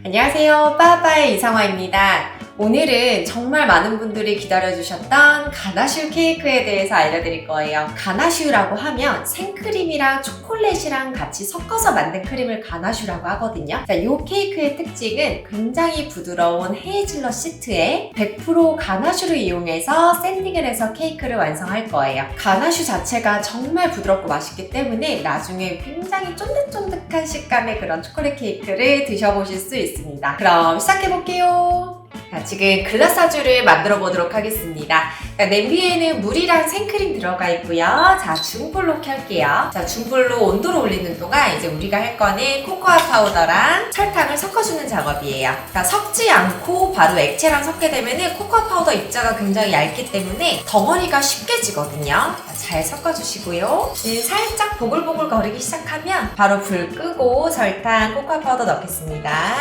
안녕하세요. 빠빠의 이상화입니다. 오늘은 정말 많은 분들이 기다려주셨던 가나슈 케이크에 대해서 알려드릴 거예요. 가나슈라고 하면 생크림이랑 초콜릿이랑 같이 섞어서 만든 크림을 가나슈라고 하거든요. 자, 이 케이크의 특징은 굉장히 부드러운 헤이즐넛 시트에 100% 가나슈를 이용해서 샌딩을 해서 케이크를 완성할 거예요. 가나슈 자체가 정말 부드럽고 맛있기 때문에 나중에 굉장히 쫀득쫀득한 식감의 그런 초콜릿 케이크를 드셔보실 수 있습니다. 그럼 시작해볼게요. 자, 지금 글라사주를 만들어 보도록 하겠습니다. 자, 냄비에는 물이랑 생크림 들어가 있고요. 자, 중불로 켤게요. 자, 중불로 온도를 올리는 동안 이제 우리가 할 거는 코코아 파우더랑 설탕을 섞어주는 작업이에요. 자, 섞지 않고 바로 액체랑 섞게 되면은 코코아 파우더 입자가 굉장히 얇기 때문에 덩어리가 쉽게 지거든요. 자, 잘 섞어주시고요. 살짝 보글보글 거리기 시작하면 바로 불 끄고 설탕, 코코아 파우더 넣겠습니다.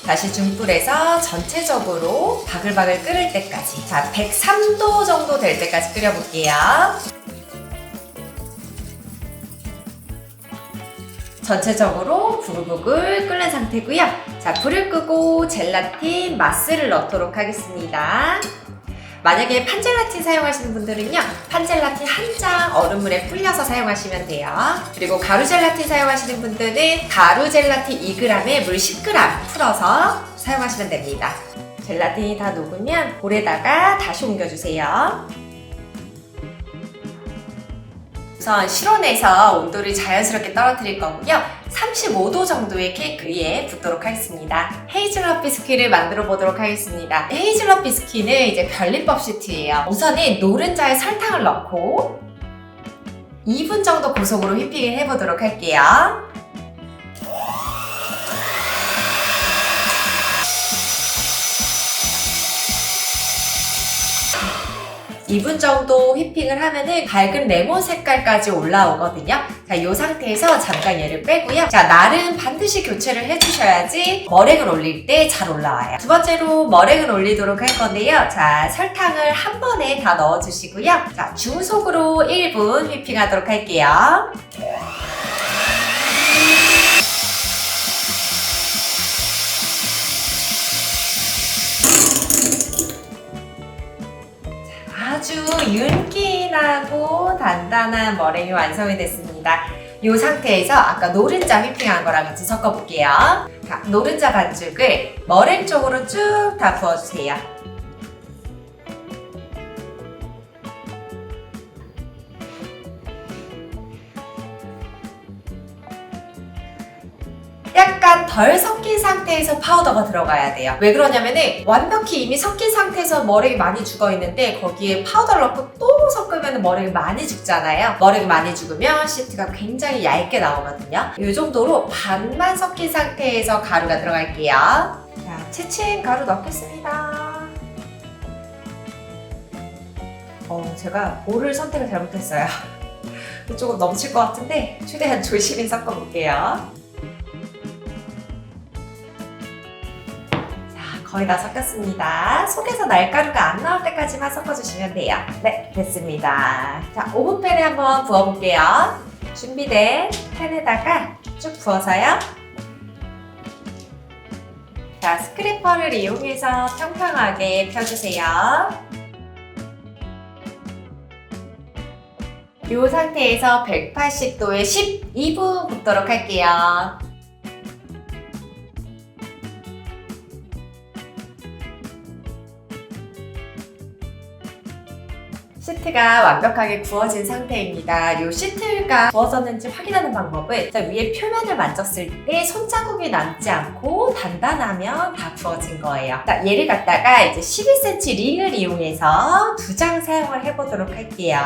다시 중불에서 전체적으로 바글바글 끓을 때까지, 자, 103도 정도 될 때까지 끓여볼게요. 전체적으로 부글부글 끓는 상태고요. 자, 불을 끄고 젤라틴 마스를 넣도록 하겠습니다. 만약에 판젤라틴 사용하시는 분들은요, 판젤라틴 한 장 얼음물에 불려서 사용하시면 돼요. 그리고 가루 젤라틴 사용하시는 분들은 가루 젤라틴 2g에 물 10g 풀어서 사용하시면 됩니다. 젤라틴이 다 녹으면 볼에다가 다시 옮겨주세요. 우선 실온에서 온도를 자연스럽게 떨어뜨릴 거고요. 35도 정도의 케이크 위에 붓도록 하겠습니다. 헤이즐넛 비스킷을 만들어 보도록 하겠습니다. 헤이즐넛 비스킷은 이제 별리법 시트예요. 우선은 노른자에 설탕을 넣고 2분 정도 고속으로 휘핑을 해보도록 할게요. 2분 정도 휘핑을 하면은 밝은 레몬 색깔까지 올라오거든요. 자, 이 상태에서 잠깐 얘를 빼고요. 자, 날은 반드시 교체를 해주셔야지 머랭을 올릴 때 잘 올라와요. 두 번째로 머랭을 올리도록 할 건데요. 자, 설탕을 한 번에 다 넣어주시고요. 자, 중속으로 1분 휘핑하도록 할게요. 아주 윤기나고 단단한 머랭이 완성이 됐습니다. 이 상태에서 아까 노른자 휘핑한 거랑 같이 섞어볼게요. 자, 노른자 반죽을 머랭 쪽으로 쭉 다 부어주세요. 약간 덜 섞인 상태에서 파우더가 들어가야 돼요. 왜 그러냐면은 완벽히 이미 섞인 상태에서 머랭이 많이 죽어 있는데 거기에 파우더를 넣고 또 섞으면 머랭이 많이 죽잖아요. 머랭이 많이 죽으면 시트가 굉장히 얇게 나오거든요. 이 정도로 반만 섞인 상태에서 가루가 들어갈게요. 자, 채친 가루 넣겠습니다. 제가 볼을 선택을 잘못했어요. 조금 넘칠 것 같은데 최대한 조심히 섞어볼게요. 거의 다 섞였습니다. 속에서 날가루가 안 나올 때까지만 섞어주시면 돼요. 네, 됐습니다. 자, 오븐팬에 한번 부어볼게요. 준비된 팬에다가 쭉 부어서요. 자, 스크래퍼를 이용해서 평평하게 펴주세요. 이 상태에서 180도에 12분 굽도록 할게요. 시트가 완벽하게 구워진 상태입니다. 이 시트가 구워졌는지 확인하는 방법은 위에 표면을 만졌을 때 손자국이 남지 않고 단단하면 다 구워진 거예요. 자, 얘를 갖다가 이제 12cm 링을 이용해서 2장 사용을 해보도록 할게요.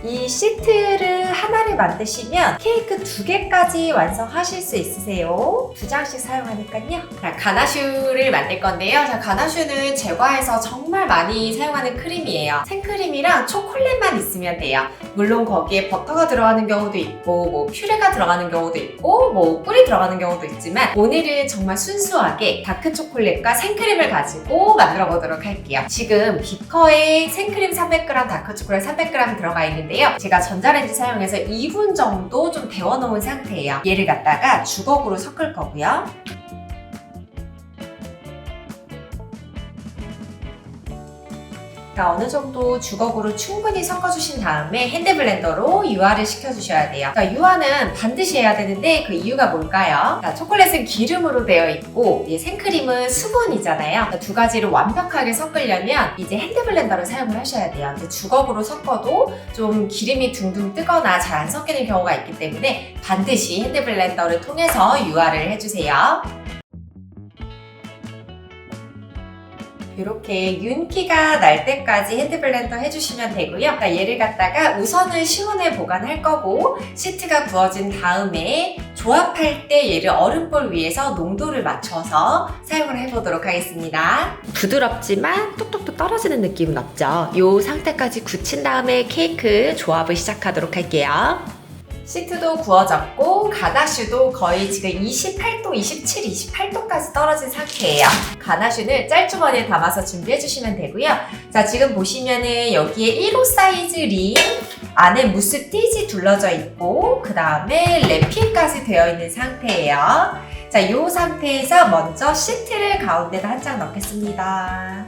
이 시트를 하나를 만드시면 케이크 2개까지 완성하실 수 있으세요. 2장씩 사용하니까요. 자, 가나슈를 만들 건데요. 자, 가나슈는 제과에서 정말 많이 사용하는 크림이에요. 생크림이랑 초콜릿만 있으면 돼요. 물론 거기에 버터가 들어가는 경우도 있고 뭐 퓨레가 들어가는 경우도 있고 뭐 꿀이 들어가는 경우도 있지만 오늘은 정말 순수하게 다크 초콜릿과 생크림을 가지고 만들어 보도록 할게요. 지금 비커에 생크림 300g, 다크 초콜릿 300g 들어가 있는데 건데요. 제가 전자레인지 사용해서 2분 정도 좀 데워놓은 상태예요. 얘를 갖다가 주걱으로 섞을 거고요. 자, 어느 정도 주걱으로 충분히 섞어주신 다음에 핸드블렌더로 유화를 시켜주셔야 돼요. 자, 유화는 반드시 해야 되는데 그 이유가 뭘까요? 자, 초콜릿은 기름으로 되어 있고 생크림은 수분이잖아요. 자, 두 가지를 완벽하게 섞으려면 이제 핸드블렌더를 사용을 하셔야 돼요. 이제 주걱으로 섞어도 좀 기름이 둥둥 뜨거나 잘 안 섞이는 경우가 있기 때문에 반드시 핸드블렌더를 통해서 유화를 해주세요. 이렇게 윤기가 날 때까지 핸드블렌더 해주시면 되고요. 그러니까 얘를 갖다가 우선은 실온에 보관할 거고 시트가 구워진 다음에 조합할 때 얘를 얼음볼 위에서 농도를 맞춰서 사용을 해보도록 하겠습니다. 부드럽지만 뚝뚝뚝 떨어지는 느낌은 없죠. 이 상태까지 굳힌 다음에 케이크 조합을 시작하도록 할게요. 시트도 구워졌고 가나슈도 거의 지금 28도, 27, 28도까지 떨어진 상태예요. 가나슈는 짤주머니에 담아서 준비해 주시면 되고요. 자, 지금 보시면은 여기에 1호 사이즈 링, 안에 무스 띠지 둘러져 있고 그 다음에 랩핑까지 되어 있는 상태예요. 자, 이 상태에서 먼저 시트를 가운데다 한 장 넣겠습니다.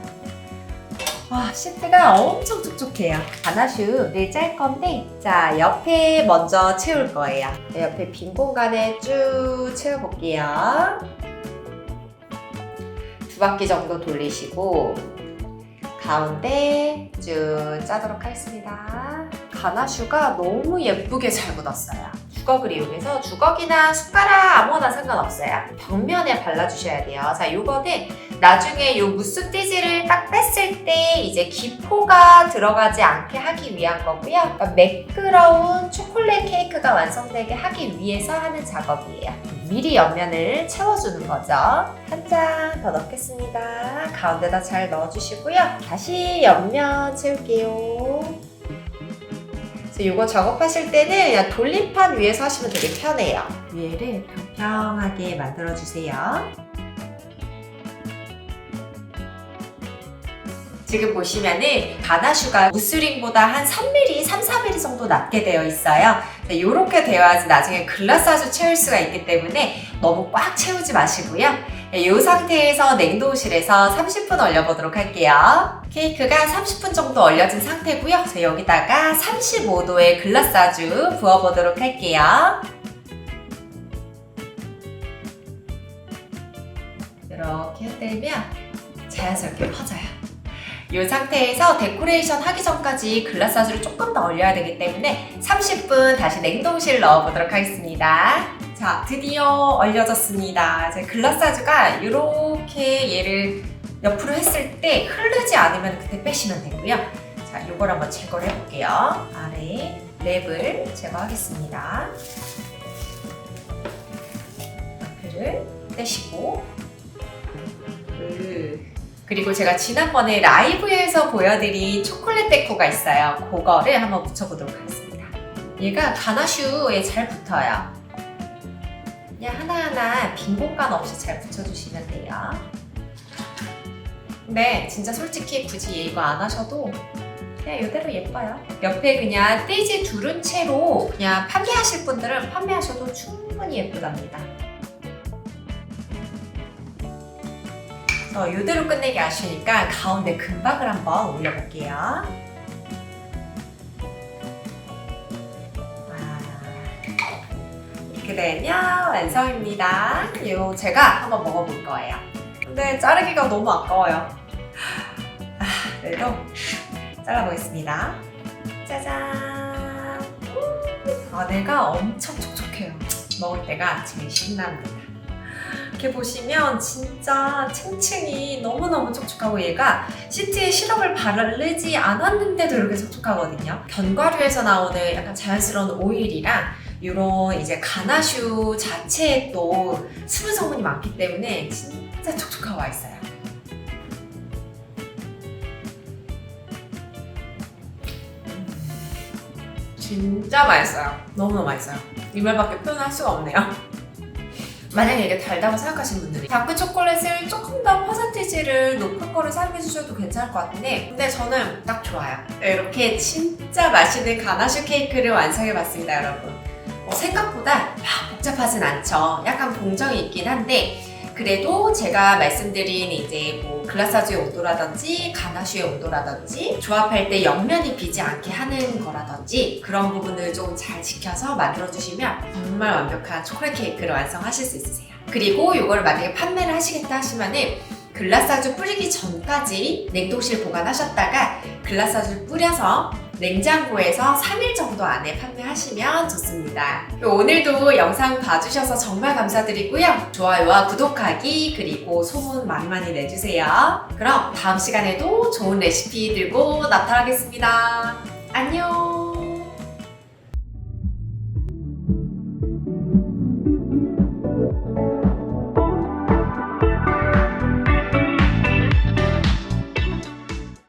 와, 시트가 엄청 촉촉해요. 가나슈를 짤 건데, 자, 옆에 먼저 채울 거예요. 옆에 빈 공간에 쭉 채워볼게요. 2바퀴 정도 돌리시고, 가운데 쭉 짜도록 하겠습니다. 가나슈가 너무 예쁘게 잘 굳었어요. 주걱을 이용해서 주걱이나 숟가락 아무거나 상관없어요. 벽면에 발라주셔야 돼요. 자, 요거는 나중에 요 무스 띠지를 딱 뺐을 때 이제 기포가 들어가지 않게 하기 위한 거고요. 그러니까 매끄러운 초콜릿 케이크가 완성되게 하기 위해서 하는 작업이에요. 미리 옆면을 채워주는 거죠. 한 장 더 넣겠습니다. 가운데다 잘 넣어주시고요. 다시 옆면 채울게요. 이거 작업하실 때는 그냥 돌림판 위에서 하시면 되게 편해요. 위에를 평평하게 만들어주세요. 지금 보시면은 가나슈가 무스링보다 한 3mm, 3, 4mm 정도 낮게 되어 있어요. 이렇게 되어야지 나중에 글라스아주 채울 수가 있기 때문에 너무 꽉 채우지 마시고요. 이 상태에서 냉동실에서 30분 얼려보도록 할게요. 케이크가 30분 정도 얼려진 상태고요. 여기다가 35도의 글라스아주 부어보도록 할게요. 이렇게 흔들면 자연스럽게 퍼져요. 이 상태에서 데코레이션 하기 전까지 글라스아주를 조금 더 얼려야 되기 때문에 30분 다시 냉동실 넣어보도록 하겠습니다. 자, 드디어 얼려졌습니다. 이제 글라스아주가 이렇게 얘를 옆으로 했을 때 흐르지 않으면 그때 빼시면 되고요. 자, 이걸 한번 제거를 해볼게요. 아래 랩을 제거하겠습니다. 앞을 떼시고 그리고 제가 지난번에 라이브에서 보여드린 초콜릿 데코가 있어요. 그거를 한번 붙여보도록 하겠습니다. 얘가 가나슈에 잘 붙어요. 그냥 하나하나 빈 공간 없이 잘 붙여주시면 돼요. 근데 진짜 솔직히 굳이 이거 안 하셔도 그냥 이대로 예뻐요. 옆에 그냥 띠지 두른 채로 그냥 판매하실 분들은 판매하셔도 충분히 예쁘답니다. 이대로 끝내기 아쉬우니까 가운데 금박을 한번 올려볼게요. 이렇게 되면 완성입니다. 이거 제가 한번 먹어볼 거예요. 근데 자르기가 너무 아까워요. 그래도 잘라보겠습니다. 짜잔! 안에가 엄청 촉촉해요. 먹을 때가 제일 신납니다. 이렇게 보시면 진짜 층층이 너무너무 촉촉하고 얘가 시트에 시럽을 바르지 않았는데도 이렇게 촉촉하거든요. 견과류에서 나오는 약간 자연스러운 오일이랑 이런 이제 가나슈 자체에 또 수분 성분이 많기 때문에 진짜 촉촉하고 맛있어요. 진짜 맛있어요. 너무너무 맛있어요. 이 말밖에 표현할 수가 없네요. 만약에 이게 달다고 생각하시는 분들이 다크 초콜릿을 조금 더 퍼센티지를 높은 거를 사용해 주셔도 괜찮을 것 같은데, 근데 저는 딱 좋아요. 이렇게 진짜 맛있는 가나슈 케이크를 완성해 봤습니다, 여러분. 생각보다 막 복잡하진 않죠. 약간 공정이 있긴 한데, 그래도 제가 말씀드린 이제 뭐 글라사주의 온도라든지 가나슈의 온도라든지 조합할 때 옆면이 비지 않게 하는 거라든지 그런 부분을 좀 잘 지켜서 만들어주시면 정말 완벽한 초콜릿 케이크를 완성하실 수 있으세요. 그리고 이걸 만약에 판매를 하시겠다 하시면은 글라사주 뿌리기 전까지 냉동실 보관하셨다가 글라사주를 뿌려서 냉장고에서 3일 정도 안에 판매하시면 좋습니다. 오늘도 영상 봐주셔서 정말 감사드리고요. 좋아요와 구독하기 그리고 소문 많이 많이 내주세요. 그럼 다음 시간에도 좋은 레시피 들고 나타나겠습니다. 안녕!